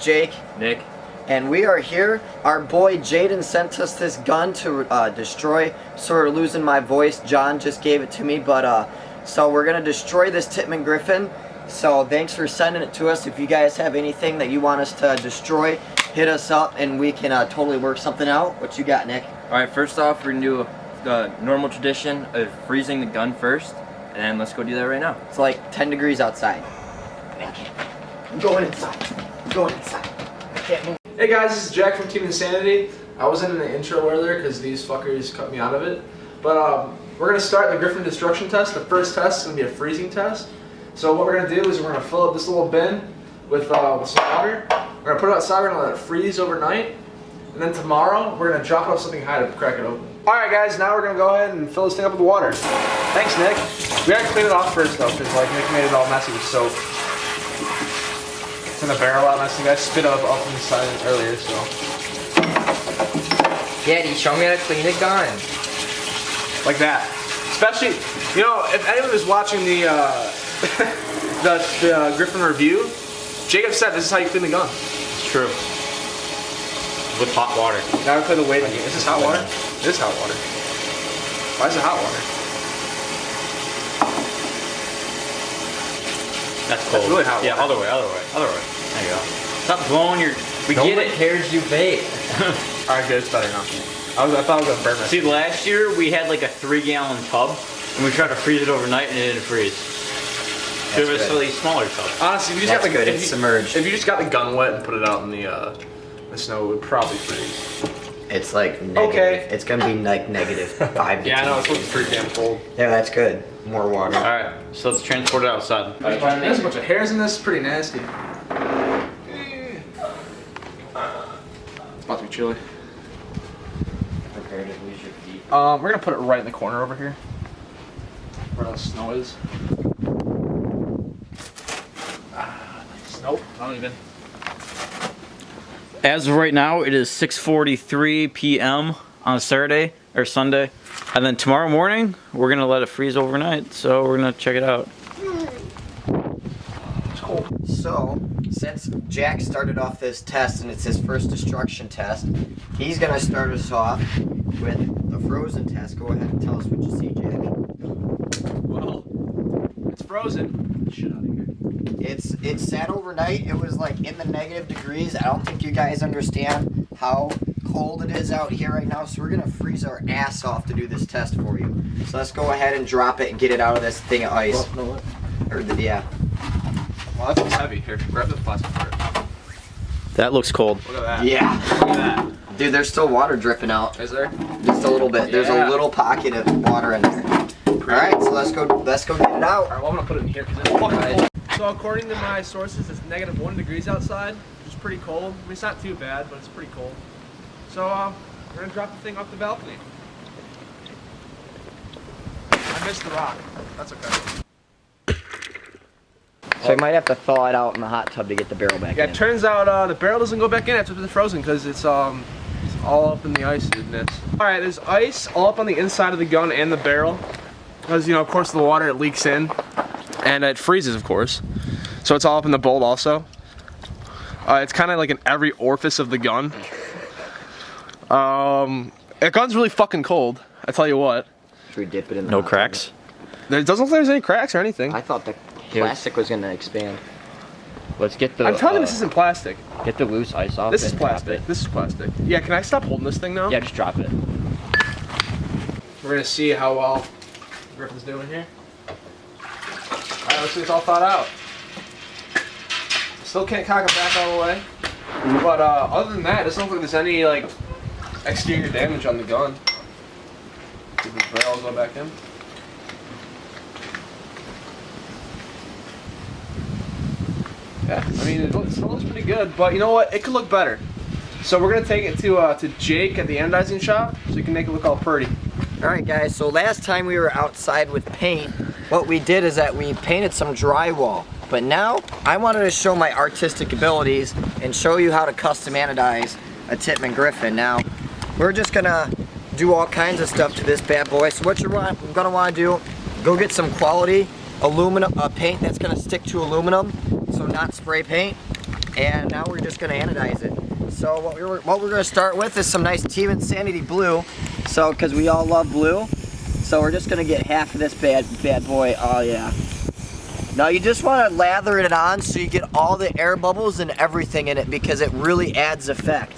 Jake. Nick. And we are here. Our boy Jaden sent us this gun to destroy. Sort of losing my voice. John just gave it to me, but so we're gonna destroy this Tippmann Gryphon. So thanks for sending it to us. If you guys have anything that you want us to destroy, hit us up and we can totally work something out. What you got, Nick? All right, first off, we're gonna do the normal tradition of freezing the gun first, and let's go do that right now. It's like 10 degrees outside. I'm going inside. I'm going inside. I can't move. Hey guys, this is Jack from Team Insanity. I wasn't in the intro earlier because these fuckers cut me out of it. But we're going to start the Gryphon destruction test. The first test is going to be a freezing test. So what we're going to do is we're going to fill up this little bin with some water. We're going to put it outside, we're going to let it freeze overnight. And then tomorrow, we're going to drop it off something high to crack it open. Alright guys, now we're going to go ahead and fill this thing up with water. Thanks, Nick. We gotta clean it off first though, because like Nick made it all messy with soap. It's in the barrel out messy. I spit up on the side earlier, so. Daddy, show me how to clean a gun. Like that. Especially, you know, if anyone is watching the the Gryphon review, Jacob said this is how you clean the gun. It's true. With hot water. Now we play the waiting game. Is this hot water? It is hot water. Why is it hot water? That's cold. That's really hot water. Yeah, other way. There you go. Stop blowing your... We get it. Cares you vape. Alright, good. It's better now. I thought I was going to burn my See, last year we had like a 3-gallon tub, and we tried to freeze it overnight, and it didn't freeze. There was a smaller tub. Honestly, if you just That's got the good. It's submerged. If you just got the gun wet and put it out in the snow, it would probably freeze. It's like negative. Okay. It's gonna be like negative 5 to Yeah, I know, 10 it's pretty damn cold. Yeah, that's good. More water. Alright, so let's transport it outside. There's a bunch of hairs in this, pretty nasty. It's about to be chilly. Prepare to lose your feet. We're gonna put it right in the corner over here, where the snow is. Nope, not even. As of right now, it is 6:43 p.m. on Saturday or Sunday, and then tomorrow morning we're gonna let it freeze overnight. So we're gonna check it out. It's cold. So, since Jack started off this test and it's his first destruction test, he's gonna start us off with the frozen test. Go ahead and tell us what you see, Jack. Well, it's frozen. Shit out of here. It sat overnight. It was like in the negative degrees. I don't think you guys understand how cold it is out here right now. So we're gonna freeze our ass off to do this test for you. So let's go ahead and drop it and get it out of this thing of ice. Well, no, what? Or the, yeah. Well, that feels heavy. Here, grab the plastic part. That looks cold. Look at that. Yeah. Look at that. Dude, there's still water dripping out. Is there? Just a little bit. There's a little pocket of water in there. Alright, so let's go get it out. Alright, well, I'm gonna put it in here because it's fucking cold. So according to my sources, it's negative 1 degrees outside, which is pretty cold. I mean, it's not too bad, but it's pretty cold. So we're gonna drop the thing off the balcony. I missed the rock. That's okay. So we might have to thaw it out in the hot tub to get the barrel back Yeah, in. it turns out the barrel doesn't go back in after it's frozen because it's all up in the ice-ness. Alright, there's ice all up on the inside of the gun and the barrel. Because, you know, of course the water, it leaks in. And it freezes, of course. So it's all up in the bolt also. It's kind of like in every orifice of the gun. The gun's really fucking cold, I tell you what. Should we dip it in the No hot cracks. It doesn't look like there's any cracks or anything. tub? I thought the plastic was gonna expand. Let's get the. I'm telling you this isn't plastic. Get the loose ice off. This is and drop plastic. it. This is plastic. Yeah, can I stop holding this thing now? Yeah, just drop it. We're gonna see how well Gryphon's doing here. Alright, let's see it's all thawed out. Still can't cock it back all the way. But other than that, it doesn't look like there's any like exterior damage on the gun. Did the barrel go back in? Yeah, I mean, it still looks pretty good, but you know what? It could look better. So we're gonna take it to Jake at the anodizing shop, so you can make it look all pretty. Alright guys, so last time we were outside with paint, what we did is that we painted some drywall. But now, I wanted to show my artistic abilities and show you how to custom anodize a Tippmann Gryphon. Now, we're just gonna do all kinds of stuff to this bad boy. So what you're gonna wanna do, go get some quality aluminum paint that's gonna stick to aluminum, so not spray paint. and now we're just gonna anodize it. So what we're gonna start with is some nice Team Insanity blue. So, cause we all love blue. So we're just gonna get half of this bad boy. Oh yeah. Now you just wanna lather it on so you get all the air bubbles and everything in it because it really adds effect.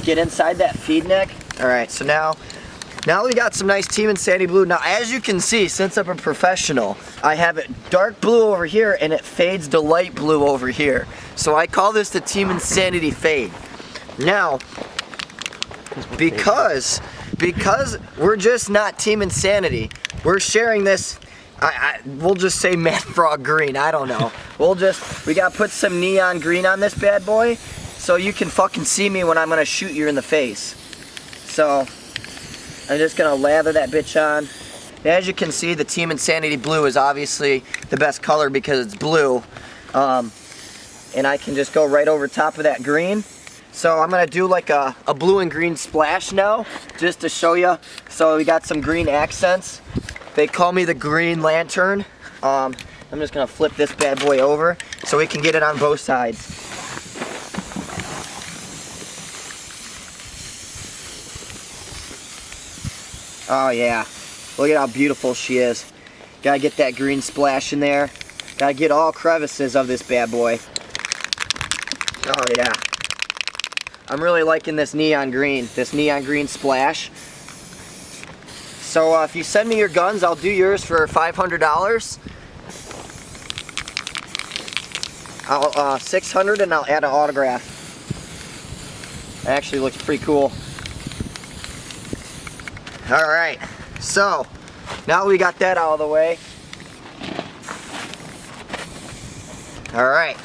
Get inside that feed neck. All right, so now we got some nice Team Insanity blue. Now, as you can see, since I'm a professional, I have it dark blue over here and it fades to light blue over here. So I call this the Team Insanity fade. Now, because we're just not Team Insanity, we're sharing this, we'll just say Mad Frog green, I don't know. We gotta put some neon green on this bad boy so you can fucking see me when I'm gonna shoot you in the face. So, I'm just gonna lather that bitch on. As you can see, the Team Insanity blue is obviously the best color because it's blue. And I can just go right over top of that green. So I'm gonna do like a blue and green splash now, just to show you. So we got some green accents. They call me the Green Lantern. I'm just gonna flip this bad boy over so we can get it on both sides. Oh yeah, look at how beautiful she is. Gotta get that green splash in there. Gotta get all crevices of this bad boy. Oh yeah. I'm really liking this neon green splash. So if you send me your guns, I'll do yours for $500. I'll $600 and I'll add an autograph. It actually looks pretty cool. All right, so now we got that out of the way. All right,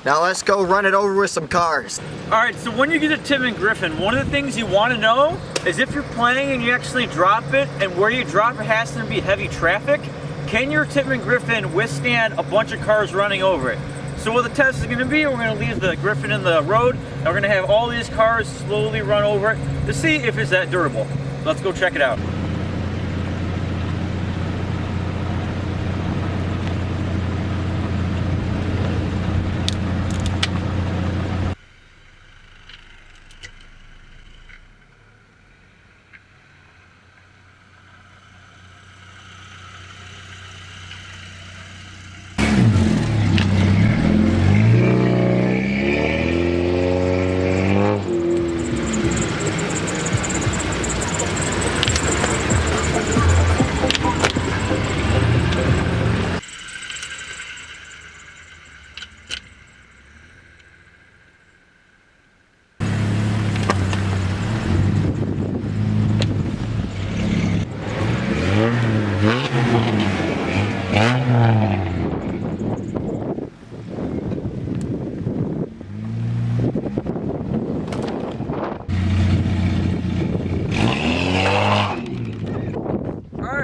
now let's go run it over with some cars. All right, so when you get a Tippmann Gryphon, one of the things you want to know is if you're playing and you actually drop it, and where you drop it has to be heavy traffic, can your Tippmann Gryphon withstand a bunch of cars running over it? So what the test is going to be, we're going to leave the Gryphon in the road, and we're going to have all these cars slowly run over it to see if it's that durable. Let's go check it out.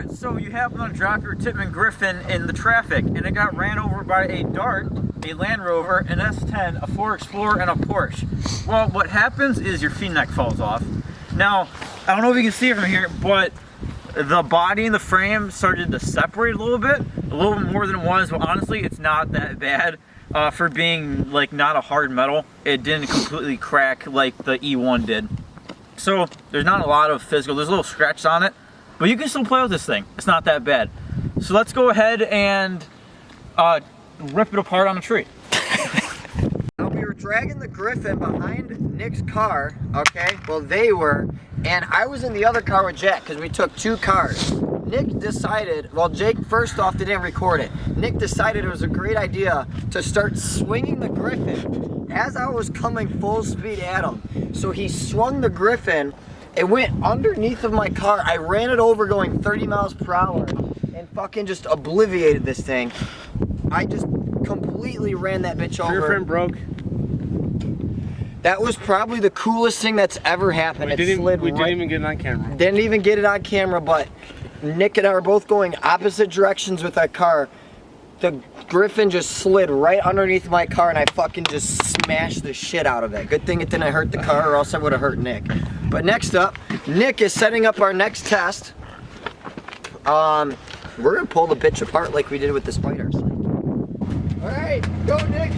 So you happen to drop your Tippmann Gryphon in the traffic and it got ran over by a Dart, a Land Rover, an S10, a Ford Explorer, and a Porsche. Well, what happens is your feed neck falls off. Now, I don't know if you can see it from here, but the body and the frame started to separate a little bit more than it was, but honestly, it's not that bad for being like not a hard metal. It didn't completely crack like the E1 did. So there's not a lot of physical, there's little scratches on it, but you can still play with this thing. It's not that bad. So let's go ahead and rip it apart on a tree. Now we were dragging the Gryphon behind Nick's car, okay? Well, they were, and I was in the other car with Jack because we took two cars. Nick decided, well, Jake, first off, they didn't record it. Nick decided it was a great idea to start swinging the Gryphon as I was coming full speed at him. So he swung the Gryphon. It went underneath of my car. I ran it over going 30 miles per hour and fucking just obliviated this thing. I just completely ran that bitch over. Rear frame broke. That was probably the coolest thing that's ever happened. We didn't even get it on camera. Didn't even get it on camera, but Nick and I were both going opposite directions with that car. The Gryphon just slid right underneath my car and I fucking just smashed the shit out of it. Good thing it didn't hurt the car or else I would have hurt Nick. But next up, Nick is setting up our next test. We're gonna pull the bitch apart like we did with the spiders. All right, go Nick.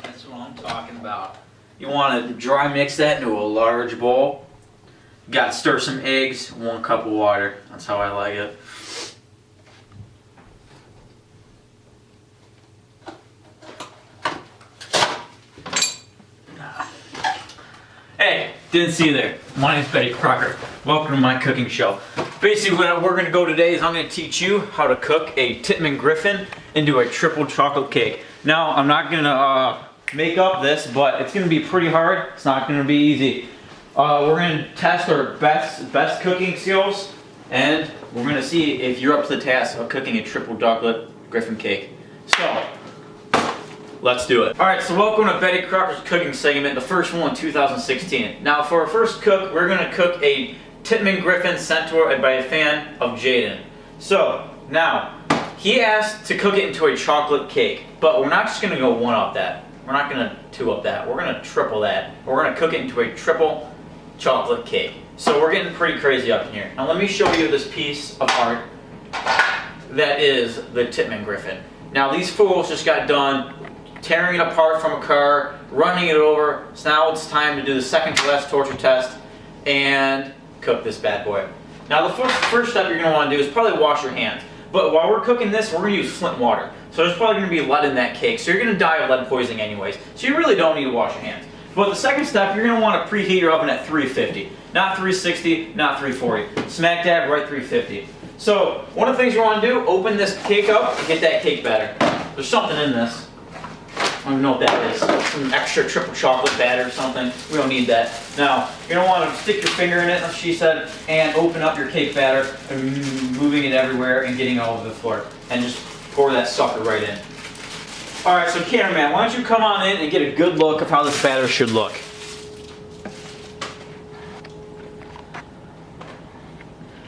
That's what I'm talking about. You want to dry mix that into a large bowl. Got to stir some eggs, 1 cup of water. That's how I like it. Hey, didn't see you there. My name's Betty Crocker. Welcome to my cooking show. Basically, what we're going to go today is I'm going to teach you how to cook a Tippmann Gryphon into a triple chocolate cake. Now, I'm not going to make up this, but it's going to be pretty hard. It's not going to be easy. We're going to test our best cooking skills, and we're going to see if you're up to the task of cooking a triple chocolate Gryphon cake. So, let's do it. Alright, so welcome to Betty Crocker's cooking segment, the first one in 2016. Now, for our first cook, we're going to cook a Tippmann Gryphon sent to us by a fan of Jaden. So, now, he asked to cook it into a chocolate cake, but we're not just going to go one up that. We're not going to two up that. We're going to triple that. We're going to cook it into a triple chocolate cake. So we're getting pretty crazy up in here. Now let me show you this piece of art that is the Tippmann Gryphon. Now these fools just got done tearing it apart from a car, running it over. So now it's time to do the second to last torture test and cook this bad boy. Now the first step you're going to want to do is probably wash your hands. But while we're cooking this, we're going to use Flint water. So there's probably going to be lead in that cake. So you're going to die of lead poisoning anyways. So you really don't need to wash your hands. But the second step, you're going to want to preheat your oven at 350. Not 360, not 340. Smack dab right 350. So one of the things you want to do, open this cake up and get that cake batter. There's something in this. I don't even know what that is. Some extra triple chocolate batter or something. We don't need that. Now, you're going to want to stick your finger in it, as she said, and open up your cake batter and moving it everywhere and getting all over the floor. And just pour that sucker right in. Alright, so cameraman, why don't you come on in and get a good look of how this batter should look.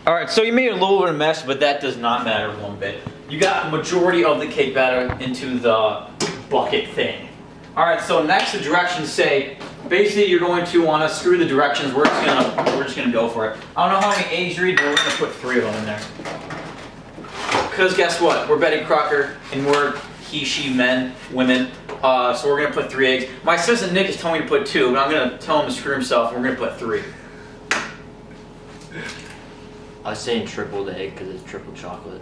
Alright, so you made a little bit of a mess, but that does not matter one bit. You got the majority of the cake batter into the bucket thing. Alright, so next the directions say, basically you're going to want to screw the directions. We're just gonna go for it. I don't know how many eggs you read, but we're gonna put 3 of them in there. Because guess what? We're Betty Crocker and we're he, she, men, women. So we're gonna put 3 eggs. My assistant Nick is telling me to put 2, but I'm gonna tell him to screw himself and we're gonna put 3. I was saying triple the egg because it's triple chocolate.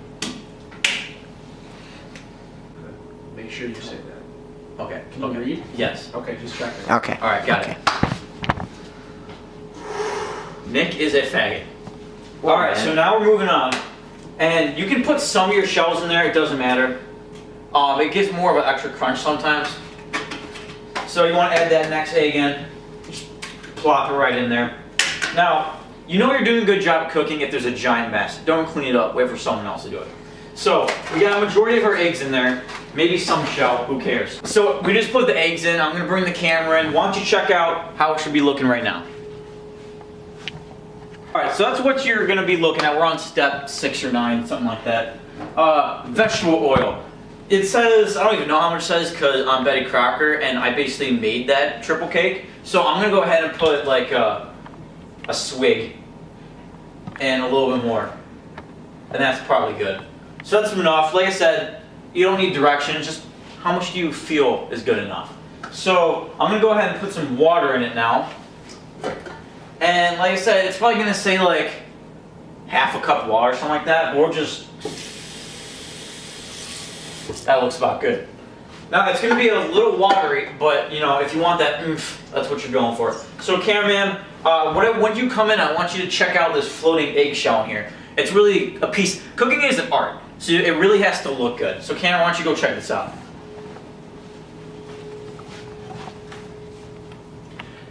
Make sure you say that. Okay. Can you read? Yes. Okay, just check it. Okay. Alright, got it. Nick is a faggot. Alright, so now we're moving on. And you can put some of your shells in there, it doesn't matter. It gives more of an extra crunch sometimes. So you want to add that next egg in. Just plop it right in there. Now, you know you're doing a good job cooking if there's a giant mess. Don't clean it up, wait for someone else to do it. So, we got a majority of our eggs in there. Maybe some shell, who cares? So, we just put the eggs in. I'm going to bring the camera in. Why don't you check out how it should be looking right now. Alright, so that's what you're going to be looking at. We're on step 6 or 9, something like that. Vegetable oil. It says, I don't even know how much it says because I'm Betty Crocker and I basically made that triple cake. So I'm going to go ahead and put like a swig and a little bit more. And that's probably good. So that's enough. Like I said, you don't need directions, just how much do you feel is good enough. So I'm going to go ahead and put some water in it now. And like I said, it's probably going to say like half a cup of water or something like that. Or just... That looks about good. Now it's going to be a little watery, but you know, if you want that oomph, that's what you're going for. So cameraman, when you come in, I want you to check out this floating eggshell in here. It's really a piece. Cooking is an art, so it really has to look good. So camera, why don't you go check this out?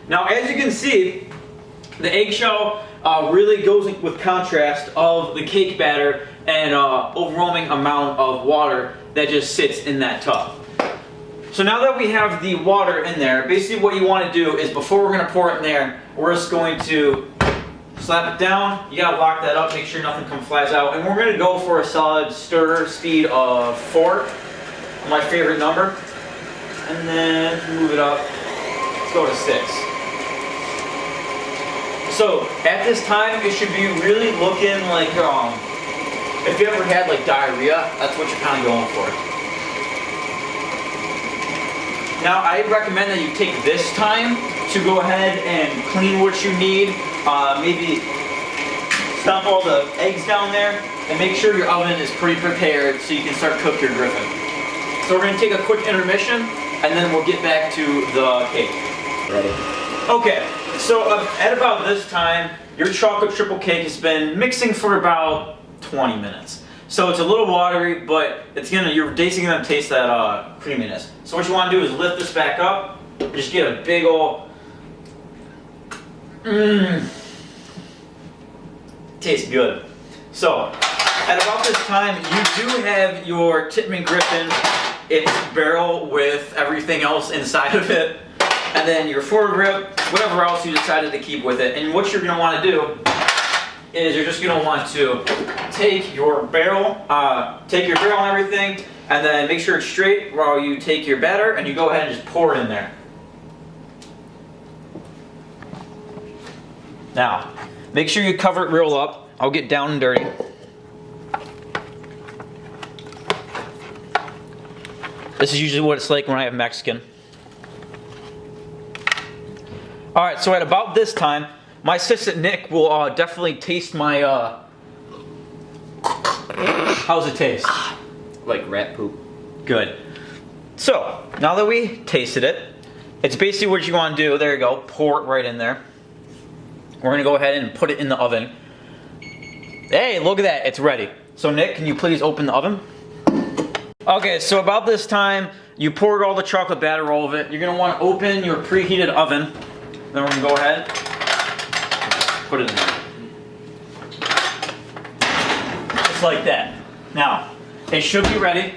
Now as you can see, the eggshell really goes with contrast of the cake batter and overwhelming amount of water that just sits in that tub. So now that we have the water in there, basically what you want to do is before we're going to pour it in there, we're just going to slap it down. You got to lock that up, make sure nothing flies out. And we're going to go for a solid stir speed of 4, my favorite number. And then move it up, let's go to 6. So at this time, it should be really looking like, if you ever had like diarrhea, that's what you're kind of going for. Now I recommend that you take this time to go ahead and clean what you need. Maybe stomp all the eggs down there and make sure your oven is pre-prepared so you can start cooking your Gryphon. So we're going to take a quick intermission and then we'll get back to the cake. Ready. Okay, so at about this time, your chocolate triple cake has been mixing for about 20 minutes. So it's a little watery, but you're basically gonna taste that creaminess. So what you want to do is lift this back up. Just get a big ol' tastes good. So at about this time, you do have your Tippmann Gryphon, its barrel with everything else inside of it, and then your foregrip, whatever else you decided to keep with it. And what you're gonna want to do is you're just gonna want to take your barrel and everything, and then make sure it's straight while you take your batter and you go ahead and just pour it in there. Now, make sure you cover it real up. I'll get down and dirty. This is usually what it's like when I have Mexican. Alright, so at about this time, my assistant Nick will definitely taste my, how's it taste? Like rat poop. Good. So, now that we tasted it, it's basically what you want to do. There you go. Pour it right in there. We're going to go ahead and put it in the oven. Hey, look at that. It's ready. So Nick, can you please open the oven? Okay, so about this time, you poured all the chocolate batter all of it. You're going to want to open your preheated oven. Then we're going to go ahead, put it in there. Just like that. Now, it should be ready.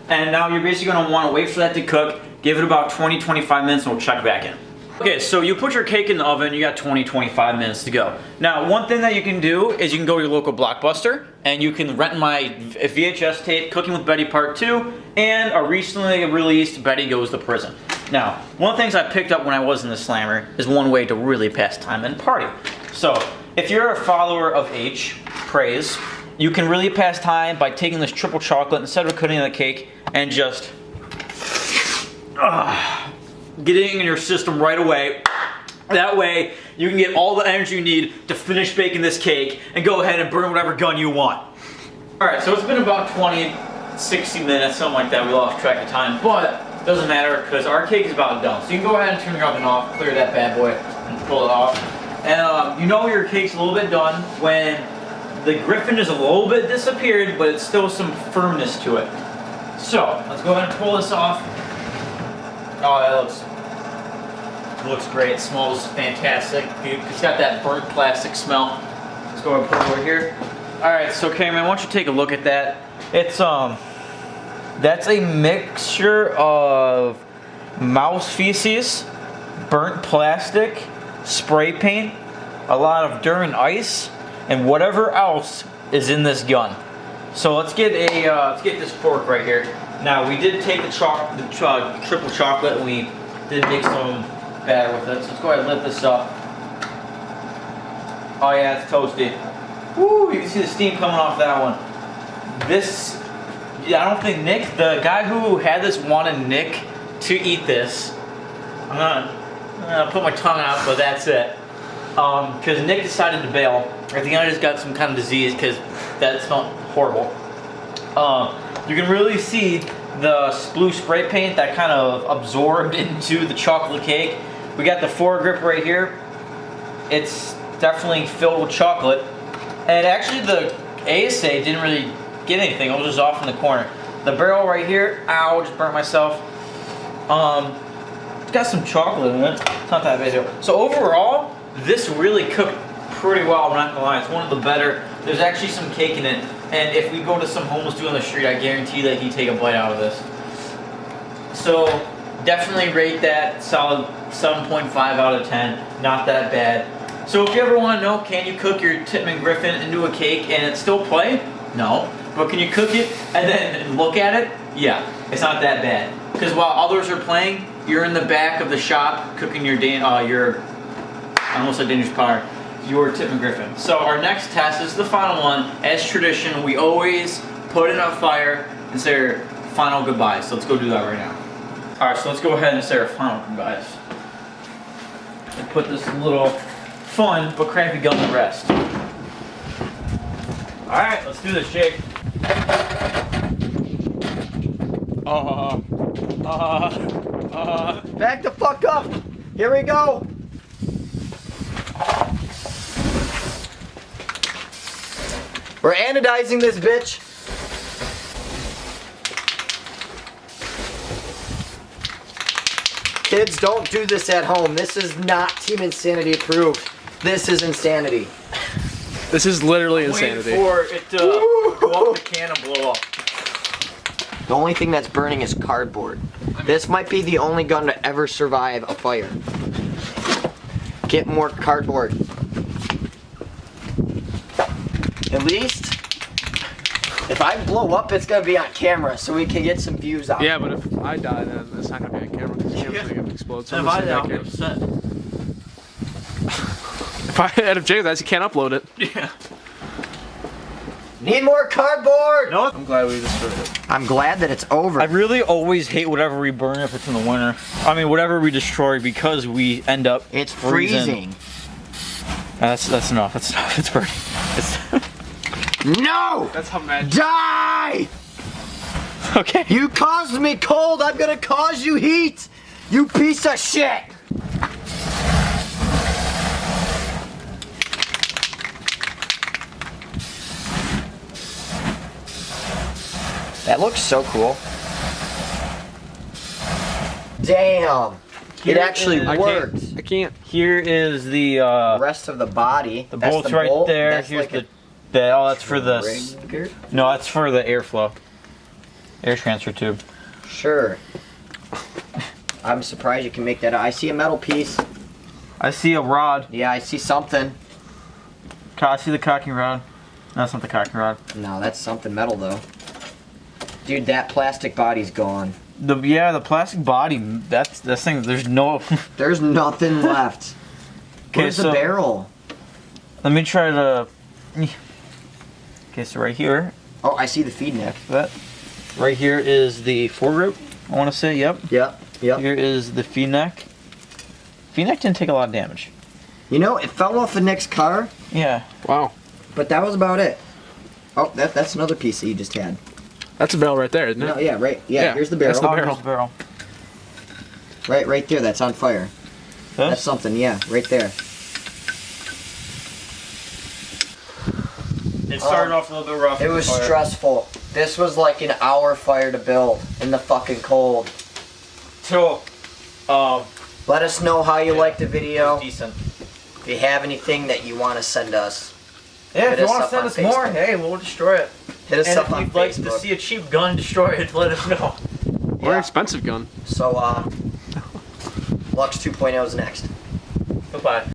And now you're basically going to want to wait for that to cook. Give it about 20-25 minutes and we'll check back in. Okay, so you put your cake in the oven, you got 20-25 minutes to go. Now, one thing that you can do is you can go to your local Blockbuster and you can rent my VHS tape, Cooking with Betty Part 2, and a recently released Betty Goes to Prison. Now, one of the things I picked up when I was in the Slammer is one way to really pass time and party. So, if you're a follower of H, praise, you can really pass time by taking this triple chocolate instead of cutting the cake and just get it in your system right away. That way, you can get all the energy you need to finish baking this cake and go ahead and burn whatever gun you want. Alright, so it's been about 20, 60 minutes, something like that. We lost track of time, but it doesn't matter because our cake is about done. So you can go ahead and turn your oven off, clear that bad boy, and pull it off. And you know your cake's a little bit done when the Gryphon is a little bit disappeared, but it's still some firmness to it. So, let's go ahead and pull this off. Oh, that looks great. It smells fantastic. It's got that burnt plastic smell. Let's go ahead and put it over here. Alright, so Cameron, why don't you take a look at that? It's, that's a mixture of mouse feces, burnt plastic, spray paint, a lot of Durham ice, and whatever else is in this gun. So let's get this fork right here. Now we did take the triple chocolate and we did make some batter with it. So let's go ahead and lift this up. Oh yeah, it's toasty. Woo! You can see the steam coming off that one. I don't think Nick, the guy who had this, wanted Nick to eat this. I'm gonna put my tongue out, but that's it. Because Nick decided to bail. I think I just got some kind of disease because that smelled horrible. You can really see the blue spray paint that kind of absorbed into the chocolate cake. We got the foregrip right here. It's definitely filled with chocolate. And actually the ASA didn't really get anything. It was just off in the corner. The barrel right here, ow, just burnt myself. It's got some chocolate in it. It's not that big deal. So overall, this really cooked pretty well, I'm not gonna lie. It's one of the better. There's actually some cake in it. And if we go to some homeless dude on the street, I guarantee that he'd take a bite out of this. So definitely rate that solid 7.5 out of 10. Not that bad. So if you ever want to know, can you cook your Tippmann Gryphon into a cake and it still play? No. But can you cook it and then look at it? Yeah. It's not that bad. Because while others are playing, you're in the back of the shop cooking your I almost said dangerous powder. Your Tippmann Gryphon. So our next test is the final one. As tradition, we always put it on fire and say our final goodbye. So let's go do that right now. Alright, so let's go ahead and say our final one, guys. And put this little fun but crappy gun to rest. Alright, let's do this, Jake. Back the fuck up. Here we go. We're anodizing this bitch. Kids, don't do this at home. This is not Team Insanity approved. This is insanity. This is literally insanity. Wait for it to go up the can and blow up. The only thing that's burning is cardboard. This might be the only gun to ever survive a fire. Get more cardboard. At least, if I blow up, it's gonna be on camera so we can get some views out. Yeah, but if I die, then it's not gonna be on camera because the camera's gonna explode. So If I die, I'll get upset. if Jake dies, you can't upload it. Yeah. Need more cardboard! No, I'm glad we destroyed it. I'm glad that it's over. I really always hate whatever we burn if it's in the winter. I mean, whatever we destroy because we end up It's freezing. That's enough. That's enough. It's burning. It's No! That's how mad. Die! okay. You caused me cold, I'm gonna cause you heat! You piece of shit! That looks so cool. Damn! Here It actually is- worked. I can't. Here is the The rest of the body. the that's bolts the right bolt. there. That's Here's like oh, that's for the trigger? no, that's for the airflow, air transfer tube. Sure. I'm surprised you can make that. I see a metal piece. I see a rod. Yeah, I see something. I see the cocking rod. No, that's not the cocking rod. No, that's something metal though. Dude, that plastic body's gone. The plastic body. That's thing. There's no. There's nothing left. Where's the so- barrel? Let me try to. Okay, so right here, Oh, I see the feed neck. that right here is the foregrip. I want to say, yep. Yep, yep. Here is the feed neck. Feed neck didn't take a lot of damage. You know, it fell off the next car, Yeah. Wow. but that was about it. Oh, that's another piece that you just had. That's a barrel right there, isn't it? No, yeah, right. Yeah, here's the barrel. that's the Oh, barrel. here's the barrel. Right there. That's on fire. That's This? something. Yeah, right there. It started off a little bit rough. It was stressful. This was like an hour fire to build in the fucking cold. Till, Let us know how you liked the video. decent. If you have anything that you want to send us, Yeah, Hit if you us want to up send on us more, Facebook. hey, we'll destroy it. hit us And up if on you'd like to Facebook. see a cheap gun destroyed, let us know. Or Yeah. an expensive gun. So, Lux 2.0 is next. Goodbye.